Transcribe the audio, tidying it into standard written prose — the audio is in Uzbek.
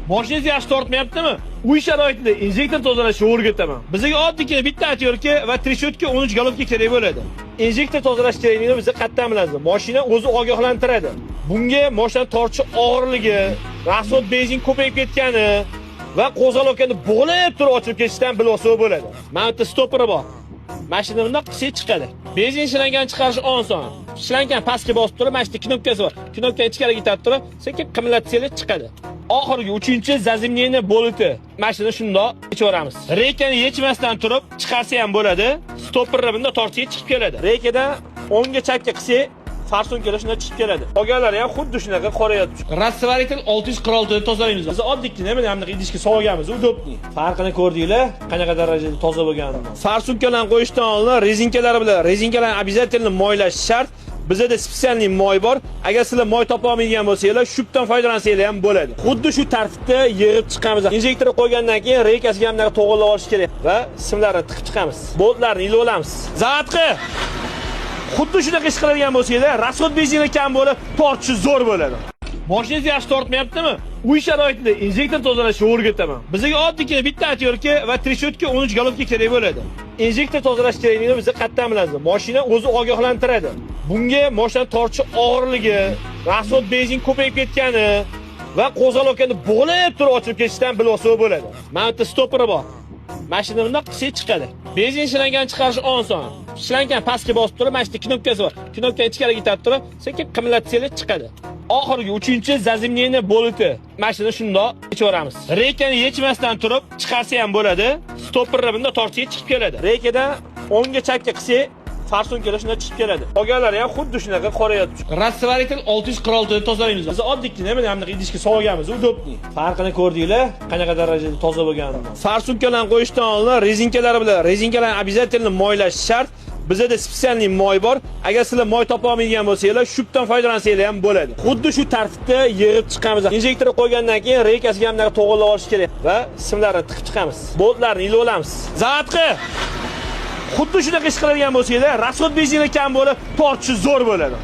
Mashinangiz yaxshi tortmayaptimi? Uy sharoitida injektor tozalashni o'rgataman. Bizga oddiygina bitta atyorka va treshotka 13 galopga kerak bo'ladi. Injektor tozalash kerakligini biz qattan bilamiz. Mashina o'zi ogohlantiradi. Bunga mashina tortishi og'irligi, rasxod benzin ko'payib ketgani va qo'zg'alokani bog'lab turib ochib ketishdan bilsa bo'ladi. Mana bu stopperi bor. Mashina bundoq qilsa chiqadi. Benzin ishlangan chiqarish oson. Ishlangan pastga bosib turib, mana shu knopkasi bor. Knopkani ichkariga itarib turib, sekin qimlatsangiz chiqadi. Oxirgi 3-zazimniyni bo'liti. Mashina shundoq yechaveramiz. Reykani yechmasdan turib chiqarsa ham bo'ladi. Stopperni bunda tortib chiqib keladi. Reykadan o'ngga chapga qilsa, farsonkalar shunday chiqib keladi. Qolganlari ham xuddi shunaqa qorayotib chiqadi. Rasvaritel 646 ni tozalaymiz. Biz oddiygina mana bunday idishga solganmiz, udobni. Farqini ko'rdinglar? Qanaqa darajada toza bo'lganini. Farsonkalarni qo'yishdan oldin rezinkalar bilan, rezinkalarni обязательно moylash shart. Bizda spesialniy moy bor. Agar sizlar moy topa olmaydigan bo'lsanglar, shubdan foydalansanglar ham bo'ladi. Xuddi shu tartibda yig'ib chiqamiz. Injektor qo'ygandan keyin reykasiga ham to'g'rilab olish kerak va simlarni tiqib chiqamiz. Boltlarni ilib olamiz. Zavatqi. Xuddi shunaqa ish qiladigan bo'lsanglar, rasxod benzini kam bo'lib, tortishi zo'r bo'ladi. Mashinangiz yaxshi tortmayaptimi? Uy sharoitida injektor tozalashni o'rgataman. Bizga oddiygina bitta atyorka va treshotka 13 galopga kerak bo'ladi. Injektor tozalash kerakligini biz qattan bilamiz. Mashina o'zi ogohlantiradi. Bunga mashina tortishi og'irligi, rasxod benzin ko'payib ketgani va qo'zg'alokani bog'lab turib ochib ketishdan bilsa bo'ladi. Mana bu stopperi bor. Mashina bundoq qilsa chiqadi. Benzin ishlangan chiqarish oson. Ishlangan pastga bosib turib, mana shu knopkasi bor. Knopkani ichkariga itarib turib, sekin qimlatsangiz chiqadi. Oxirgi 3-zazimniyni bo'liti. Mashina shundoq yechaveramiz. Reykani yechmasdan turib chiqarsa ham bo'ladi. Stopperni bunda tortib chiqib keladi. Reykadan o'ngga chapga qilsa, farsonkalar shunday chiqib keladi. Qolganlari ham xuddi shunaqa qorayotib chiqadi. Rasvaritel 646 ni tozalaymiz. Biz oddiygina mana bunday idishga solganmiz, udobni. Farqini ko'rdinglar? Qanaqa darajada toza bo'lganini. Farsonkalarni qo'yishdan oldin rezinkalar bilan, rezinkalarni обязательно moylash shart. Bizda spesialniy moy bor. Agar sizlar moy topa olmaydigan bo'lsanglar, shubdan foydalansanglar ham bo'ladi. Xuddi shu tartibda yig'ib chiqamiz. Injektor qo'ygandan keyin reykasiga ham to'g'rilab olish kerak va simlarni tiqib chiqamiz. Boltlarni ilib olamiz. Zavatqi. Xuddi shunaqa ish qiladigan bo'lsanglar, rasxod benzini kam bo'lib, tortishi zo'r bo'ladi.